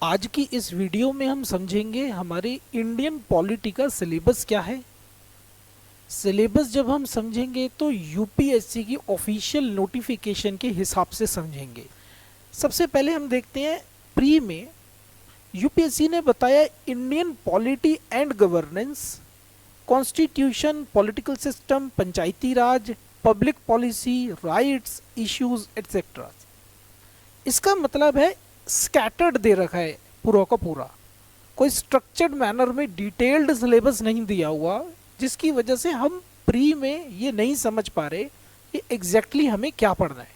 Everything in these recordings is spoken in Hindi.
आज की इस वीडियो में हम समझेंगे हमारे इंडियन पॉलिटी का सिलेबस क्या है। सिलेबस जब हम समझेंगे तो यूपीएससी की ऑफिशियल नोटिफिकेशन के हिसाब से समझेंगे। सबसे पहले हम देखते हैं प्री में यूपीएससी ने बताया Indian polity and governance, constitution, political system, Panchayati Raj, public policy, rights, issues etcetera. इसका मतलब है स्कैटर्ड दे रखा है पूरा का पूरा, कोई स्ट्रक्चर्ड मैनर में डिटेल्ड सिलेबस नहीं दिया हुआ, जिसकी वजह से हम प्री में ये नहीं समझ पा रहे कि एग्जैक्टली हमें क्या पढ़ना है।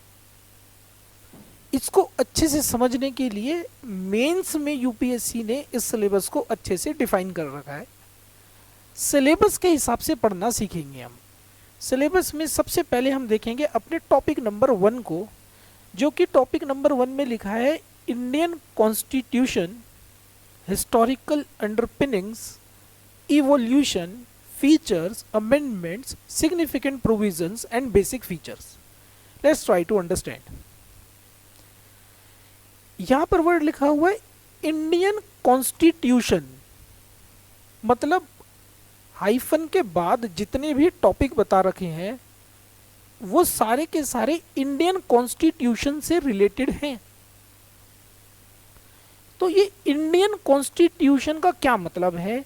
इसको अच्छे से समझने के लिए मेंस में यूपीएससी ने इस सिलेबस को अच्छे से डिफाइन कर रखा है। सिलेबस के हिसाब से पढ़ना सीखेंगे हम। सिलेबस में सबसे पहले हम देखेंगे अपने टॉपिक नंबर 1 को, जो कि टॉपिक नंबर 1 में लिखा है Indian constitution, historical underpinnings, evolution, features, amendments, significant provisions and basic features. Let's try to understand. यहां पर वर्ड लिखा हुआ है इंडियन कॉन्स्टिट्यूशन, मतलब हाइफन के बाद जितने भी टॉपिक बता रखे हैं वो सारे के सारे इंडियन कॉन्स्टिट्यूशन से रिलेटेड हैं। तो ये इंडियन कॉन्स्टिट्यूशन का क्या मतलब है?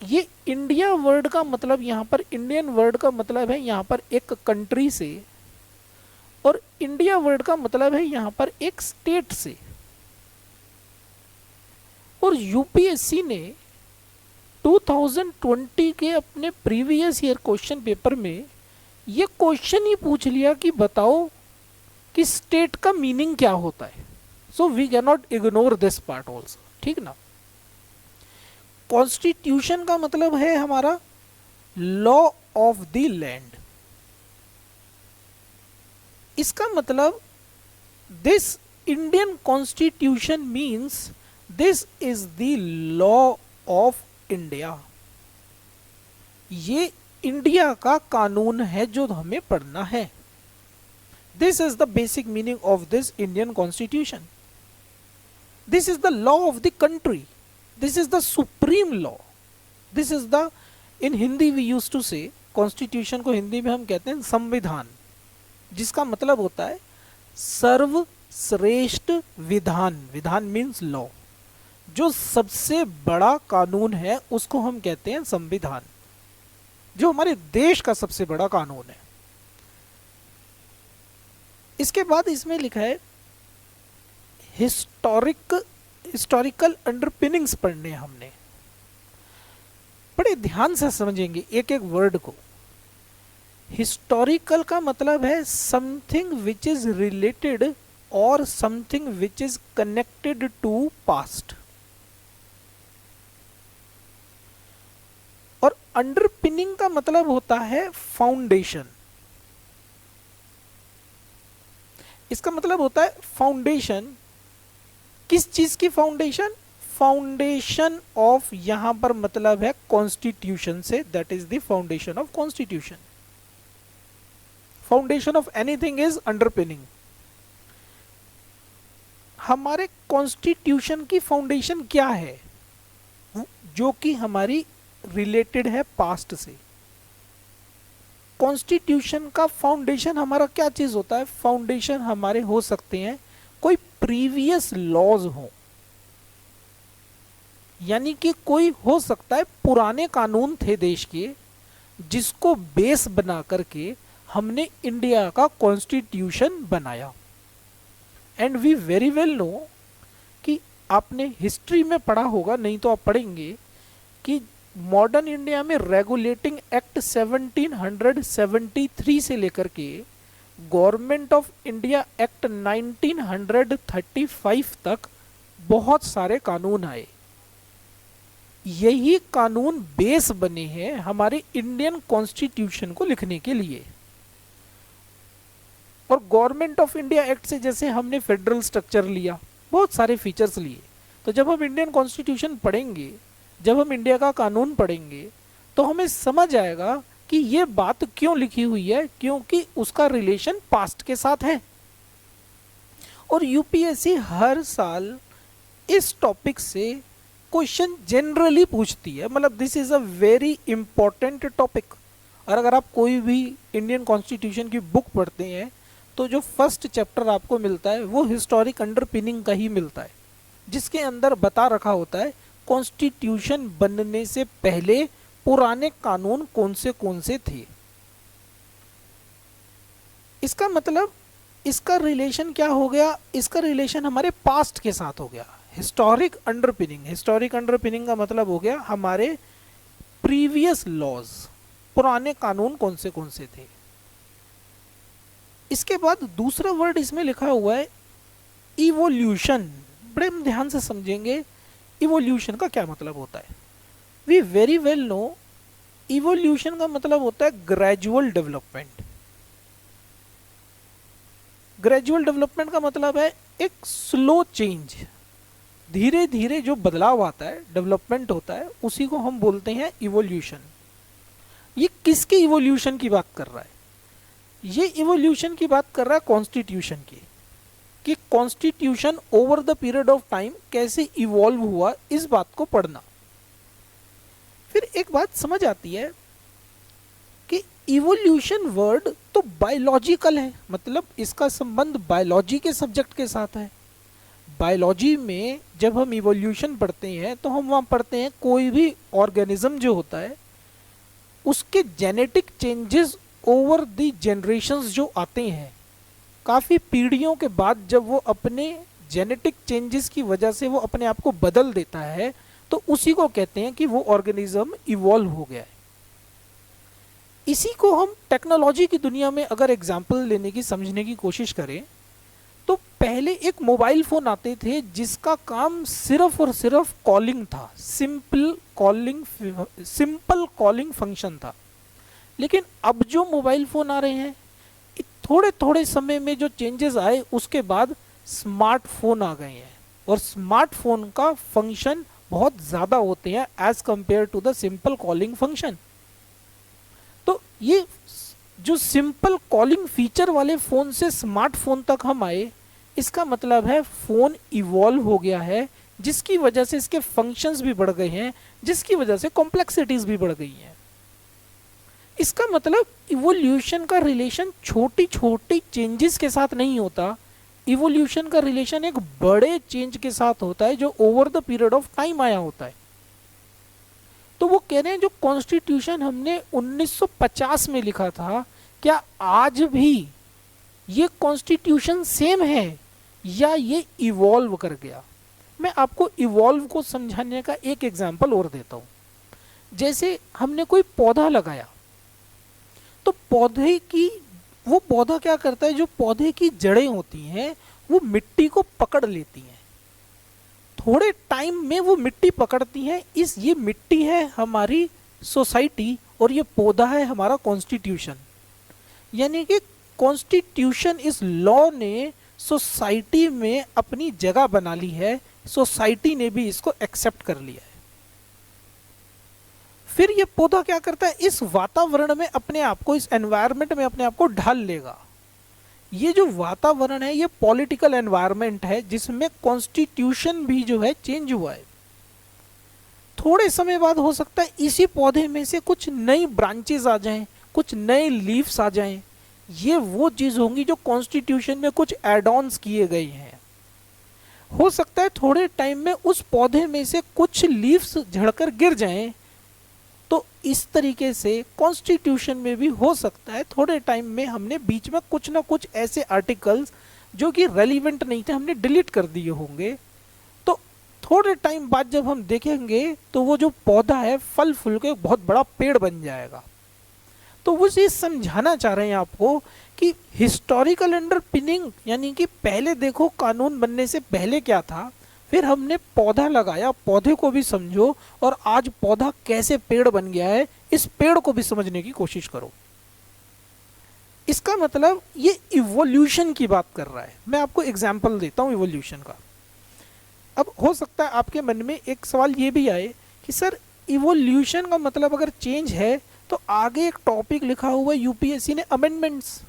ये इंडिया वर्ड का मतलब, यहां पर इंडियन वर्ड का मतलब है यहां पर एक कंट्री से, और इंडिया वर्ड का मतलब है यहां पर एक स्टेट से। और यूपीएससी ने 2020 के अपने प्रीवियस ईयर क्वेश्चन पेपर में ये क्वेश्चन ही पूछ लिया कि बताओ कि स्टेट का मीनिंग क्या होता है। So we can not ignore this part also, ठीक ना। कॉन्स्टिट्यूशन का मतलब है हमारा लॉ ऑफ द लैंड। इसका मतलब this Indian constitution means this is the law of India. ये इंडिया का कानून है जो हमें पढ़ना है। This is the basic meaning of this Indian constitution. This is the law of the country, this is the supreme law, this is the, in Hindi we use to say, constitution को हिंदी में हम कहते हैं संविधान, जिसका मतलब होता है सर्वश्रेष्ठ विधान। विधान मीन्स लॉ। जो सबसे बड़ा कानून है उसको हम कहते हैं संविधान, जो हमारे देश का सबसे बड़ा कानून है। इसके बाद इसमें लिखा है हिस्टोरिकल अंडरपिनिंग्स पढ़ने हमने। बड़े ध्यान से समझेंगे एक एक वर्ड को। हिस्टोरिकल का मतलब है समथिंग विच इज रिलेटेड और something which is connected to past. और अंडरपिनिंग का मतलब होता है फाउंडेशन। इसका मतलब होता है फाउंडेशन। किस चीज की फाउंडेशन? फाउंडेशन ऑफ, यहां पर मतलब है कॉन्स्टिट्यूशन से, that is the foundation of constitution. Foundation of anything is underpinning. हमारे कॉन्स्टिट्यूशन की फाउंडेशन क्या है? जो कि हमारी रिलेटेड है पास्ट से। कॉन्स्टिट्यूशन का फाउंडेशन हमारा क्या चीज होता है? फाउंडेशन हमारे हो सकते हैं कोई प्रीवियस लॉज हो, यानी कि कोई हो सकता है पुराने कानून थे देश के, जिसको बेस बना करके हमने इंडिया का कॉन्स्टिट्यूशन बनाया। And we very well know कि आपने हिस्ट्री में पढ़ा होगा, नहीं तो आप पढ़ेंगे कि मॉडर्न इंडिया में रेगुलेटिंग एक्ट 1773 से लेकर के गवर्नमेंट ऑफ इंडिया एक्ट 1935 तक बहुत सारे कानून आए। यही कानून बेस बने हैं हमारे इंडियन कॉन्स्टिट्यूशन को लिखने के लिए। और गवर्नमेंट ऑफ इंडिया एक्ट से जैसे हमने फेडरल स्ट्रक्चर लिया, बहुत सारे फीचर्स लिए, तो जब हम इंडियन कॉन्स्टिट्यूशन पढ़ेंगे, जब हम इंडिया का कानून पढ़ेंगे, तो हमें समझ आएगा कि ये बात क्यों लिखी हुई है, क्योंकि उसका रिलेशन पास्ट के साथ है। और यूपीएससी हर साल इस टॉपिक से क्वेश्चन जनरली पूछती है, मतलब this is a very important topic. और अगर आप कोई भी इंडियन कॉन्स्टिट्यूशन की बुक पढ़ते हैं तो जो फर्स्ट चैप्टर आपको मिलता है वो हिस्टोरिक अंडरपिनिंग का ही मिलता है, जिसके अंदर बता रखा होता है कॉन्स्टिट्यूशन बनने से पहले पुराने कानून कौन से थे। इसका मतलब इसका रिलेशन क्या हो गया, इसका रिलेशन हमारे पास्ट के साथ हो गया। हिस्टोरिक अंडरपिनिंग का मतलब हो गया हमारे प्रीवियस लॉज, पुराने कानून कौन से थे। इसके बाद दूसरा वर्ड इसमें लिखा हुआ है इवोल्यूशन। बड़े ध्यान से समझेंगे इवोल्यूशन का क्या मतलब होता है। We very well know evolution का मतलब होता है ग्रेजुअल डेवलपमेंट। ग्रेजुअल डेवलपमेंट का मतलब है एक स्लो चेंज, धीरे धीरे जो बदलाव आता है, डेवलपमेंट होता है, उसी को हम बोलते हैं इवोल्यूशन। ये किसके इवोल्यूशन की बात कर रहा है? ये इवोल्यूशन की बात कर रहा है कॉन्स्टिट्यूशन की, कि constitution over the period of time कैसे इवॉल्व हुआ, इस बात को पढ़ना। फिर एक बात समझ आती है कि इवोल्यूशन वर्ड तो बायोलॉजिकल है, मतलब इसका संबंध बायोलॉजी के सब्जेक्ट के साथ है। बायोलॉजी में जब हम इवोल्यूशन पढ़ते हैं तो हम वहाँ पढ़ते हैं कोई भी ऑर्गेनिज्म जो होता है उसके genetic changes over the generations जो आते हैं, काफ़ी पीढ़ियों के बाद जब वो अपने जेनेटिक चेंजेस की वजह से वो अपने आप को बदल देता है तो उसी को कहते हैं कि वो ऑर्गेनिज्म इवॉल्व हो गया है। इसी को हम टेक्नोलॉजी की दुनिया में अगर एग्जाम्पल लेने की, समझने की कोशिश करें तो पहले एक मोबाइल फोन आते थे जिसका काम सिर्फ और सिर्फ कॉलिंग था, सिंपल कॉलिंग फंक्शन था। लेकिन अब जो मोबाइल फोन आ रहे हैं, थोड़े थोड़े समय में जो चेंजेस आए उसके बाद स्मार्टफोन आ गए हैं, और स्मार्टफोन का फंक्शन बहुत ज़्यादा होते हैं as compare to the simple calling function. तो ये जो सिंपल कॉलिंग फीचर वाले फ़ोन से स्मार्टफोन तक हम आए, इसका मतलब है फ़ोन इवॉल्व हो गया है, जिसकी वजह से इसके फंक्शंस भी बढ़ गए हैं, जिसकी वजह से कॉम्प्लेक्सिटीज़ भी बढ़ गई हैं। इसका मतलब इवोल्यूशन का रिलेशन छोटी छोटी चेंजेस के साथ नहीं होता, इवोल्यूशन का रिलेशन एक बड़े चेंज के साथ होता है जो over the period of time आया होता है। तो वो कह रहे हैं जो कॉन्स्टिट्यूशन हमने 1950 में लिखा था, क्या आज भी ये कॉन्स्टिट्यूशन सेम है या ये इवॉल्व कर गया? मैं आपको इवॉल्व को समझाने का एक एग्जांपल और देता हूँ। जैसे हमने कोई पौधा लगाया तो पौधे की, वो पौधा क्या करता है, जो पौधे की जड़ें होती हैं वो मिट्टी को पकड़ लेती हैं, थोड़े टाइम में वो मिट्टी पकड़ती है। ये मिट्टी है हमारी सोसाइटी और ये पौधा है हमारा कॉन्स्टिट्यूशन। यानी कि कॉन्स्टिट्यूशन, इस लॉ ने सोसाइटी में अपनी जगह बना ली है, सोसाइटी ने भी इसको एक्सेप्ट कर लिया है। फिर ये पौधा क्या करता है, इस वातावरण में अपने आप को, इस एनवायरनमेंट में अपने आप को ढाल लेगा। ये जो वातावरण है ये पॉलिटिकल एनवायरनमेंट है जिसमें कॉन्स्टिट्यूशन भी जो है चेंज हुआ है। थोड़े समय बाद हो सकता है इसी पौधे में से कुछ नई ब्रांचेस आ जाएं, कुछ नए लीव्स आ जाएं। ये वो चीज होंगी जो कॉन्स्टिट्यूशन में कुछ एड ऑन्स किए गए हैं। हो सकता है थोड़े टाइम में उस पौधे में से कुछ लीव्स झड़कर गिर जाएं। तो इस तरीके से कॉन्स्टिट्यूशन में भी हो सकता है थोड़े टाइम में हमने बीच में कुछ ना कुछ ऐसे आर्टिकल्स जो कि रेलिवेंट नहीं थे हमने डिलीट कर दिए होंगे। तो थोड़े टाइम बाद जब हम देखेंगे तो वो जो पौधा है फल फूल के बहुत बड़ा पेड़ बन जाएगा। तो वो चीज समझाना चाह रहे हैं आपको कि हिस्टोरिकल अंडरपिनिंग, यानी कि पहले देखो कानून बनने से पहले क्या था, फिर हमने पौधा लगाया, पौधे को भी समझो, और आज पौधा कैसे पेड़ बन गया है इस पेड़ को भी समझने की कोशिश करो। इसका मतलब ये इवोल्यूशन की बात कर रहा है। मैं आपको एग्जाम्पल देता हूं इवोल्यूशन का। अब हो सकता है आपके मन में एक सवाल ये भी आए कि सर इवोल्यूशन का मतलब अगर चेंज है तो आगे एक टॉपिक लिखा हुआ है यूपीएससी ने अमेंडमेंट्स।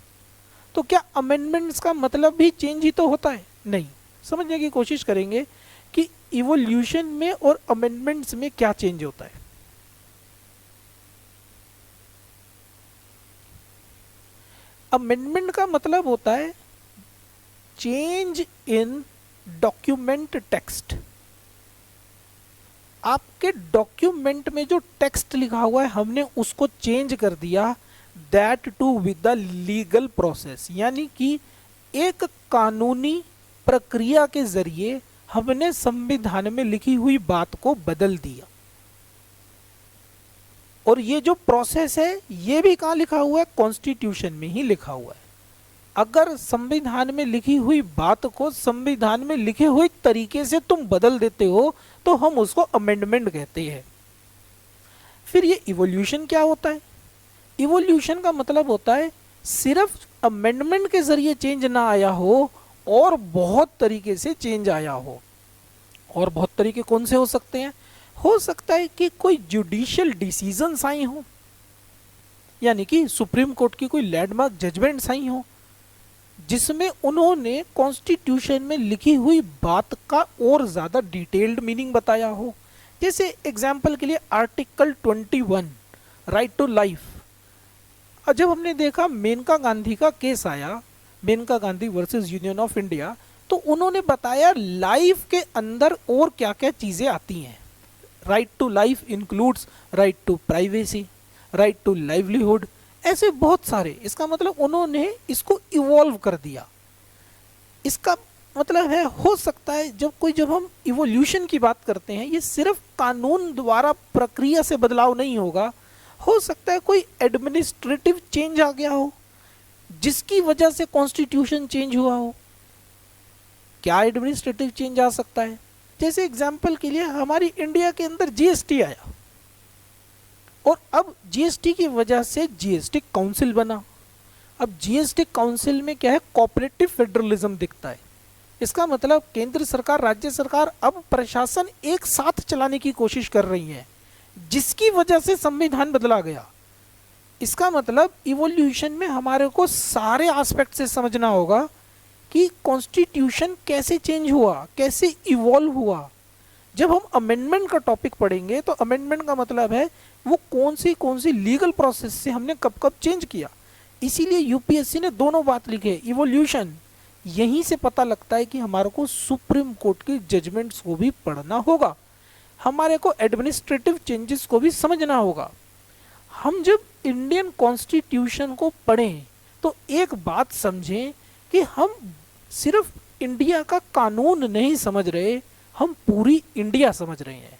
तो क्या अमेंडमेंट्स का मतलब भी चेंज ही तो होता है? नहीं। समझने की कोशिश करेंगे कि इवोल्यूशन में और अमेंडमेंट्स में क्या चेंज होता है। अमेंडमेंट का मतलब होता है चेंज इन डॉक्यूमेंट टेक्स्ट। आपके डॉक्यूमेंट में जो टेक्स्ट लिखा हुआ है हमने उसको चेंज कर दिया, that too with the legal process, यानी कि एक कानूनी प्रक्रिया के जरिए हमने संविधान में लिखी हुई बात को बदल दिया। और ये जो प्रोसेस है ये भी कहाँ लिखा हुआ है? कॉन्स्टिट्यूशन में ही लिखा हुआ है। अगर संविधान में लिखी हुई बात को संविधान में लिखे हुए तरीके से तुम बदल देते हो तो हम उसको अमेंडमेंट कहते हैं। फिर ये इवोल्यूशन क्या होता है? इवोल्यूशन का मतलब होता है सिर्फ अमेंडमेंट के जरिए चेंज ना आया हो और बहुत तरीके से चेंज आया हो। और बहुत तरीके कौन से हो सकते हैं? हो सकता है कि कोई जुडिशियल डिसीजंस आई हो, यानी कि सुप्रीम कोर्ट की कोई लैंडमार्क जजमेंट्स आई हो जिसमें उन्होंने कॉन्स्टिट्यूशन में लिखी हुई बात का और ज्यादा डिटेल्ड मीनिंग बताया हो। जैसे एग्जाम्पल के लिए आर्टिकल 21 राइट टू लाइफ। जब हमने देखा मेनका गांधी का केस आया, Maneka Gandhi versus Union of India, तो उन्होंने बताया लाइफ के अंदर और क्या क्या चीजें आती हैं। Right to life includes right to privacy, right to livelihood, ऐसे बहुत सारे। इसका मतलब उन्होंने इसको इवॉल्व कर दिया। इसका मतलब है हो सकता है जब हम इवोल्यूशन की बात करते हैं ये सिर्फ कानून द्वारा प्रक्रिया से बदलाव नहीं होगा। हो सकता है कोई एडमिनिस्ट्रेटिव चेंज आ गया हो जिसकी वजह से कॉन्स्टिट्यूशन चेंज हुआ हो। क्या एडमिनिस्ट्रेटिव चेंज आ सकता है? जैसे एग्जाम्पल के लिए हमारी इंडिया के अंदर जीएसटी आया और अब जीएसटी की वजह से जीएसटी काउंसिल बना। अब जीएसटी काउंसिल में क्या है? कोऑपरेटिव फेडरलिज्म दिखता है। इसका मतलब केंद्र सरकार, राज्य सरकार अब प्रशासन एक साथ चलाने की कोशिश कर रही है जिसकी वजह से संविधान बदला गया। इसका मतलब इवोल्यूशन में हमारे को सारे एस्पेक्ट से समझना होगा कि कॉन्स्टिट्यूशन कैसे चेंज हुआ, कैसे इवॉल्व हुआ। जब हम अमेंडमेंट का टॉपिक पढ़ेंगे तो अमेंडमेंट का मतलब है वो कौन सी लीगल प्रोसेस से हमने कब कब चेंज किया। इसीलिए यूपीएससी ने दोनों बात लिखे, इवोल्यूशन। यहीं से पता लगता है कि हमारे को सुप्रीम कोर्ट की जजमेंट्स को भी पढ़ना होगा, हमारे को एडमिनिस्ट्रेटिव चेंजेस को भी समझना होगा। हम जब इंडियन कॉन्स्टिट्यूशन को पढ़ें तो एक बात समझें कि हम सिर्फ इंडिया का कानून नहीं समझ रहे, हम पूरी इंडिया समझ रहे हैं।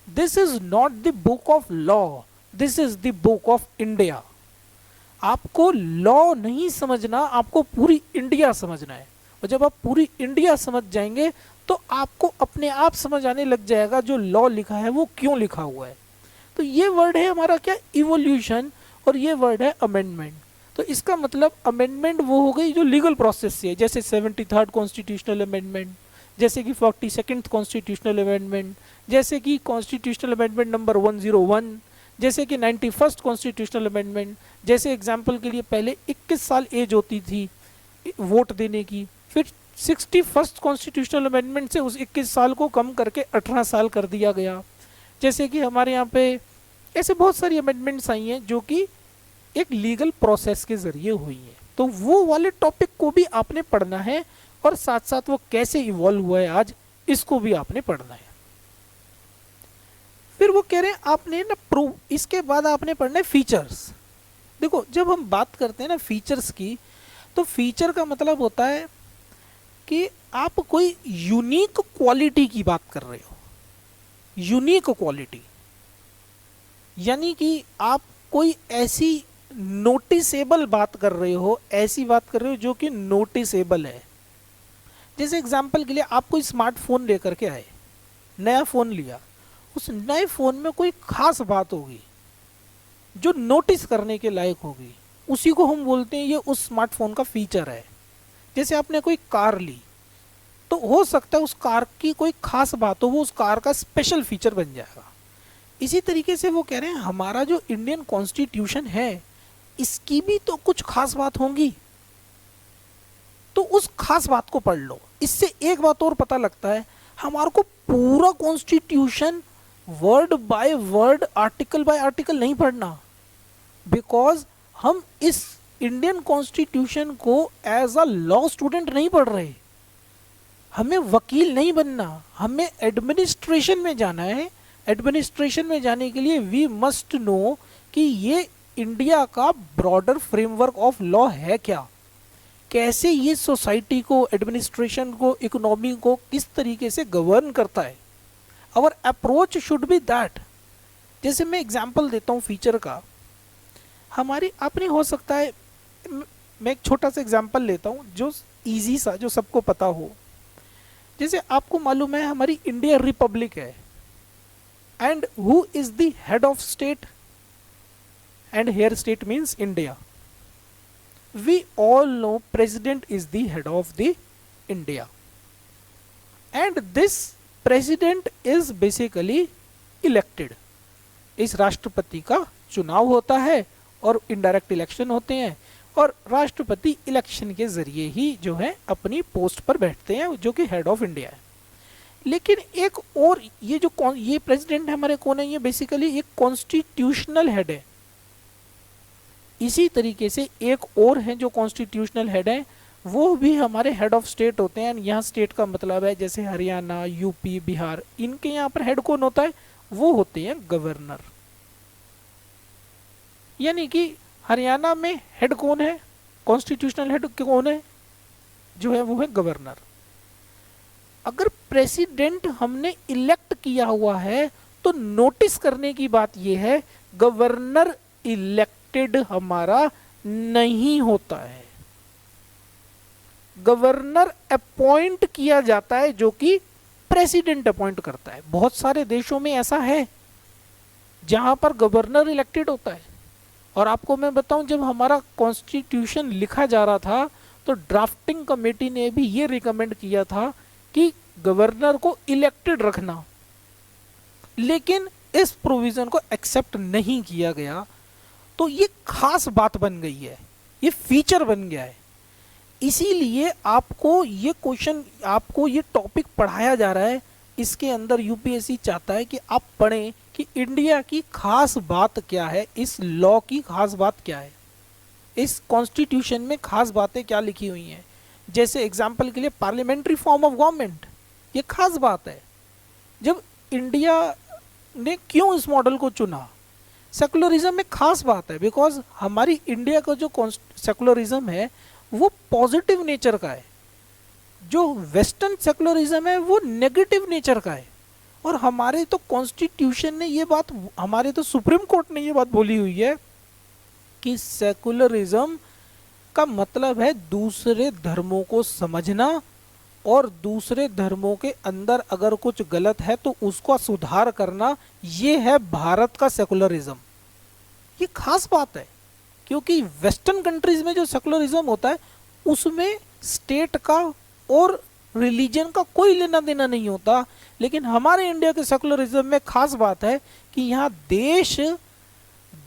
This is not the book of law, this is the book of India. आपको लॉ नहीं समझना, आपको पूरी इंडिया समझना है। और जब आप पूरी इंडिया समझ जाएंगे तो आपको अपने आप समझ आने लग जाएगा जो लॉ लिखा है वो क्यों लिखा हुआ है। तो ये वर्ड है हमारा क्या? इवोल्यूशन। और ये वर्ड है अमेंडमेंट। तो इसका मतलब अमेंडमेंट वो हो गई जो लीगल प्रोसेस से है, जैसे 73rd कॉन्स्टिट्यूशनल अमेंडमेंट, जैसे कि 42nd कॉन्स्टिट्यूशनल अमेंडमेंट, जैसे कि कॉन्स्टिट्यूशनल अमेंडमेंट नंबर 101, जैसे कि 91st कॉन्स्टिट्यूशनल अमेंडमेंट। जैसे एग्जाम्पल के लिए पहले 21 साल एज होती थी वोट देने की, फिर 61st कॉन्स्टिट्यूशनल अमेंडमेंट से उस 21 साल को कम करके 18 साल कर दिया गया। जैसे कि हमारे यहाँ पे ऐसे बहुत सारी अमेंडमेंट्स आई हैं जो कि एक लीगल प्रोसेस के जरिए हुई हैं। तो वो वाले टॉपिक को भी आपने पढ़ना है और साथ साथ वो कैसे इवॉल्व हुआ है आज, इसको भी आपने पढ़ना है। फिर वो कह रहे हैं आपने ना प्रूव, इसके बाद आपने पढ़ना है फीचर्स। देखो जब हम बात करते हैं ना फीचर्स की, तो फीचर का मतलब होता है कि आप कोई यूनिक क्वालिटी की बात कर रहे हो। यूनिक क्वालिटी यानी कि आप कोई ऐसी नोटिसेबल बात कर रहे हो, ऐसी बात कर रहे हो जो कि नोटिसेबल है। जैसे एग्जांपल के लिए आप कोई स्मार्टफोन लेकर के आए, नया फ़ोन लिया, उस नए फ़ोन में कोई खास बात होगी जो नोटिस करने के लायक होगी, उसी को हम बोलते हैं ये उस स्मार्टफोन का फीचर है। जैसे आपने कोई कार ली तो हो सकता है उस कार की कोई खास बात हो, वो उस कार का स्पेशल फीचर बन जाएगा। इसी तरीके से वो कह रहे हैं हमारा जो इंडियन कॉन्स्टिट्यूशन है इसकी भी तो कुछ खास बात होंगी, तो उस खास बात को पढ़ लो। इससे एक बात और पता लगता है, हमारे को पूरा constitution word by word article by article नहीं पढ़ना, बिकॉज हम इस इंडियन कॉन्स्टिट्यूशन को एज अ लॉ स्टूडेंट नहीं पढ़ रहे। हमें वकील नहीं बनना, हमें एडमिनिस्ट्रेशन में जाना है। एडमिनिस्ट्रेशन में जाने के लिए वी मस्ट नो कि ये इंडिया का ब्रॉडर फ्रेमवर्क ऑफ लॉ है क्या, कैसे ये सोसाइटी को, एडमिनिस्ट्रेशन को, इकोनॉमी को किस तरीके से गवर्न करता है। Our approach should be that. जैसे मैं एग्जांपल देता हूँ फीचर का, हमारी अपनी हो सकता है, मैं एक छोटा सा एग्जांपल लेता हूँ जो इजी सा, जो सबको पता हो। जैसे आपको मालूम है हमारी इंडिया रिपब्लिक है, and who is the head of state, and here state means India. We all know president is the head of the India, and this president is basically elected. इस राष्ट्रपति का चुनाव होता है और इनडायरेक्ट इलेक्शन होते हैं, और राष्ट्रपति इलेक्शन के जरिए ही जो है अपनी पोस्ट पर बैठते हैं, जो कि हेड ऑफ इंडिया है। लेकिन एक और ये प्रेसिडेंट हमारे कौन है, ये बेसिकली एक कॉन्स्टिट्यूशनल हेड है। इसी तरीके से एक और है जो कॉन्स्टिट्यूशनल हेड है, वो भी हमारे हेड ऑफ स्टेट होते हैं। यहाँ स्टेट का मतलब है जैसे हरियाणा, यूपी, बिहार, इनके यहाँ पर हेड कौन होता है, वो होते हैं गवर्नर। यानी कि हरियाणा में हेड कौन है, कॉन्स्टिट्यूशनल हेड कौन है, जो है वो है गवर्नर। अगर प्रेसिडेंट हमने इलेक्ट किया हुआ है तो नोटिस करने की बात यह है, गवर्नर इलेक्टेड हमारा नहीं होता है, गवर्नर अपॉइंट किया जाता है, जो कि प्रेसिडेंट अपॉइंट करता है। बहुत सारे देशों में ऐसा है जहां पर गवर्नर इलेक्टेड होता है। और आपको मैं बताऊं, जब हमारा कॉन्स्टिट्यूशन लिखा जा रहा था तो ड्राफ्टिंग कमेटी ने भी ये रिकमेंड किया था कि गवर्नर को इलेक्टेड रखना, लेकिन इस प्रोविजन को एक्सेप्ट नहीं किया गया। तो ये खास बात बन गई है, ये फीचर बन गया है। इसीलिए आपको ये क्वेश्चन, आपको ये टॉपिक पढ़ाया जा रहा है। इसके अंदर यूपीएससी चाहता है कि आप पढ़ें कि इंडिया की खास बात क्या है, इस लॉ की खास बात क्या है, इस कॉन्स्टिट्यूशन में खास बातें क्या लिखी हुई हैं। जैसे एग्जाम्पल के लिए पार्लियामेंट्री फॉर्म ऑफ गवर्नमेंट, ये खास बात है। जब इंडिया ने क्यों इस मॉडल को चुना, सेकुलरिज्म में खास बात है, बिकॉज हमारी इंडिया का जो सेकुलरिज्म है वो पॉजिटिव नेचर का है, जो वेस्टर्न सेकुलरिज्म है वो नेगेटिव नेचर का है। और हमारे तो कॉन्स्टिट्यूशन ने ये बात, हमारे तो सुप्रीम कोर्ट ने ये बात बोली हुई है कि सेकुलरिज्म का मतलब है दूसरे धर्मों को समझना, और दूसरे धर्मों के अंदर अगर कुछ गलत है तो उसका सुधार करना। ये है भारत का सेकुलरिज्म। ये खास बात है, क्योंकि वेस्टर्न कंट्रीज में जो सेकुलरिज्म होता है उसमें स्टेट का और रिलीजन का कोई लेना देना नहीं होता। लेकिन हमारे इंडिया के सेकुलरिज्म में खास बात है कि यहाँ देश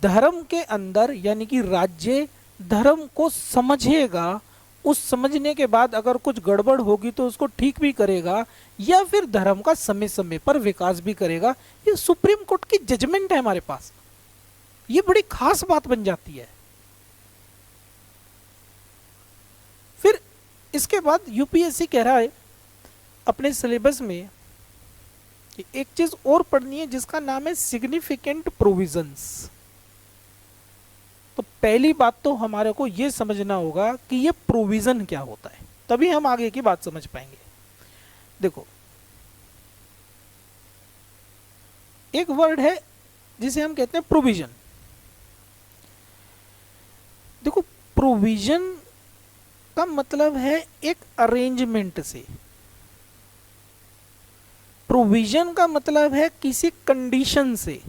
धर्म के अंदर, यानी कि राज्य धर्म को समझेगा, उस समझने के बाद अगर कुछ गड़बड़ होगी तो उसको ठीक भी करेगा, या फिर धर्म का समय समय पर विकास भी करेगा। ये सुप्रीम कोर्ट की जजमेंट है हमारे पास, ये बड़ी खास बात बन जाती है। फिर इसके बाद यूपीएससी कह रहा है अपने सिलेबस में कि एक चीज और पढ़नी है जिसका नाम है सिग्निफिकेंट प्रोविजंस। तो पहली बात तो हमारे को यह समझना होगा कि ये प्रोविजन क्या होता है, तभी हम आगे की बात समझ पाएंगे। देखो, एक वर्ड है जिसे हम कहते हैं प्रोविजन। देखो, प्रोविजन का मतलब है एक अरेंजमेंट से, प्रोविजन का मतलब है किसी कंडीशन से।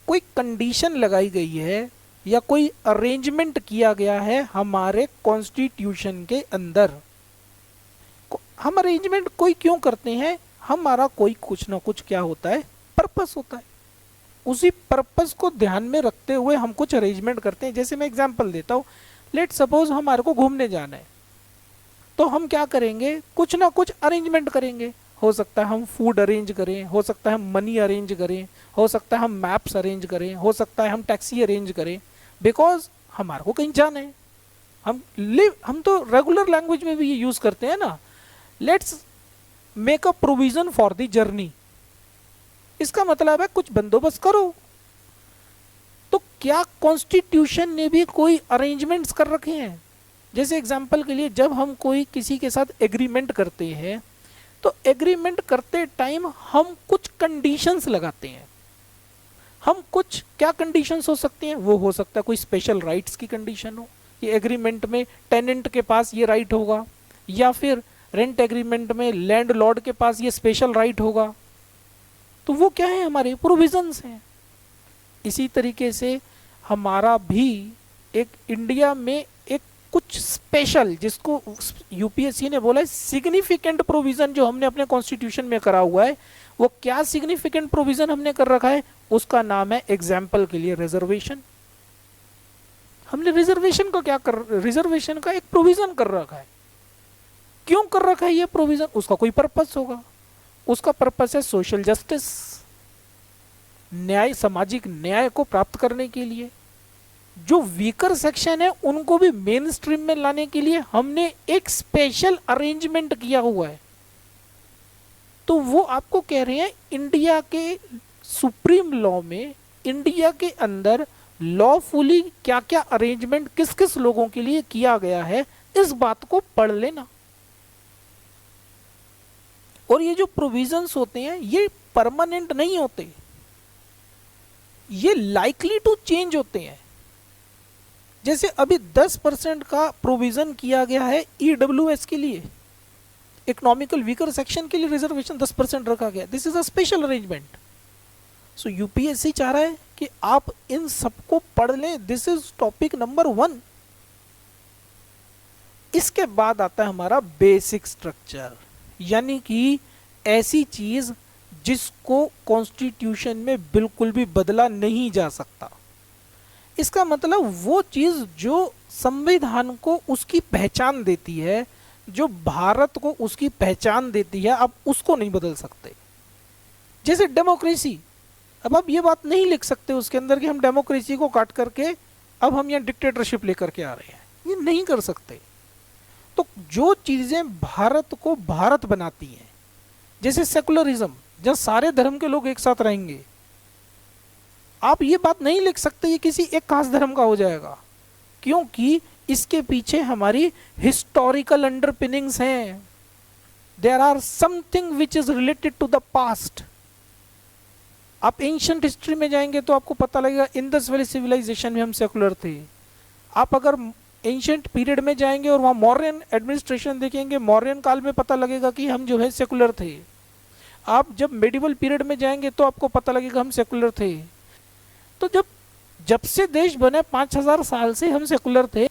कोई कंडीशन लगाई गई है या कोई अरेंजमेंट किया गया है हमारे कॉन्स्टिट्यूशन के अंदर। हम अरेंजमेंट कोई क्यों करते हैं, हमारा कोई कुछ ना कुछ क्या होता है, पर्पस पर्पस होता है, उसी पर्पस को ध्यान में रखते हुए हम कुछ अरेंजमेंट करते हैं। जैसे मैं एग्जांपल देता हूँ, लेट सपोज हमारे को घूमने जाना है, तो हम क्या करेंगे, कुछ ना कुछ अरेंजमेंट करेंगे। हो सकता है हम फूड अरेंज करें, हो सकता है हम मनी अरेंज करें, हो सकता है हम मैप्स अरेंज करें, हो सकता है हम टैक्सी अरेंज करें, बिकॉज हमारे को कहीं जाना है। हम तो रेगुलर लैंग्वेज में भी ये यूज करते हैं ना, let's make a provision for the journey. इसका मतलब है कुछ बंदोबस्त करो। तो क्या कॉन्स्टिट्यूशन ने भी कोई अरेंजमेंट्स कर रखे हैं? जैसे एग्जांपल के लिए, जब हम कोई किसी के साथ एग्रीमेंट करते हैं, तो एग्रीमेंट करते टाइम हम कुछ कंडीशंस लगाते हैं। हम कुछ क्या कंडीशंस हो सकती हैं? वो हो सकता है कोई स्पेशल राइट्स की कंडीशन हो, ये एग्रीमेंट में टेनेंट के पास ये राइट होगा, या फिर रेंट एग्रीमेंट में लैंडलॉर्ड के पास ये स्पेशल राइट होगा। तो वो क्या है? हमारे प्रोविजंस हैं। इसी तरीके से हमारा भी एक इंडिया में एक कुछ स्पेशल, जिसको यूपीएससी ने बोला है सिग्निफिकेंट प्रोविजन, जो हमने अपने कॉन्स्टिट्यूशन में करा हुआ है। वो क्या सिग्निफिकेंट प्रोविजन हमने कर रखा है? उसका नाम है, एग्जाम्पल के लिए, रिजर्वेशन। हमने रिजर्वेशन का क्या कर, रिजर्वेशन का एक प्रोविजन कर रखा है। क्यों कर रखा है ये प्रोविजन? उसका कोई पर्पस होगा। उसका पर्पस है सोशल जस्टिस, न्याय, सामाजिक न्याय को प्राप्त करने के लिए। जो वीकर सेक्शन है उनको भी मेन स्ट्रीम में लाने के लिए हमने एक स्पेशल अरेंजमेंट किया हुआ है। तो वो आपको कह रहे हैं, इंडिया के सुप्रीम लॉ में, इंडिया के अंदर लॉफुली क्या क्या अरेंजमेंट किस किस लोगों के लिए किया गया है, इस बात को पढ़ लेना। और ये जो प्रोविजंस होते हैं ये परमानेंट नहीं होते, ये लाइकली टू चेंज होते हैं। जैसे अभी 10% का प्रोविजन किया गया है ईडब्ल्यूएस के लिए, इकोनॉमिकल वीकर सेक्शन के लिए रिजर्वेशन 10% रखा गया। This is a special arrangement. So UPSC चाह रहा है कि आप इन सबको पढ़ लें। This is topic number 1। इसके बाद आता है हमारा बेसिक स्ट्रक्चर, यानी कि ऐसी चीज जिसको कॉन्स्टिट्यूशन में बिल्कुल भी बदला नहीं जा सकता। इसका मतलब वो चीज जो संविधान को उसकी पहचान देती है, जो भारत को उसकी पहचान देती है, आप उसको नहीं बदल सकते। जैसे डेमोक्रेसी, अब आप ये बात नहीं लिख सकते उसके अंदर कि हम डेमोक्रेसी को काट करके अब हम यहाँ डिक्टेटरशिप लेकर के आ रहे हैं, ये नहीं कर सकते। तो जो चीजें भारत को भारत बनाती हैं, जैसे सेकुलरिज्म, जहां सारे धर्म के लोग एक साथ रहेंगे, आप ये बात नहीं लिख सकते ये किसी एक खास धर्म का हो जाएगा, क्योंकि इसके पीछे हमारी हिस्टोरिकल अंडरपिनिंग्स हैं। There are something which is related to the past. आप एंशिएंट हिस्ट्री में जाएंगे तो आपको पता लगेगा इंडस वैली सिविलाइजेशन में हम सेकुलर थे। आप अगर एंशिएंट पीरियड में जाएंगे और वहाँ मौर्यन एडमिनिस्ट्रेशन देखेंगे, मौर्यन काल में पता लगेगा कि हम जो है सेकुलर थे। आप जब मेडिवल पीरियड में जाएंगे तो आपको पता लगेगा हम सेकुलर थे। तो जब से देश बने 5000 साल से हम सेकुलर थे।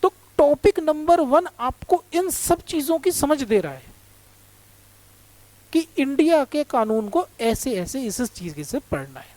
तो टॉपिक नंबर 1 आपको इन सब चीजों की समझ दे रहा है कि इंडिया के कानून को ऐसे ऐसे इस चीज से पढ़ना है।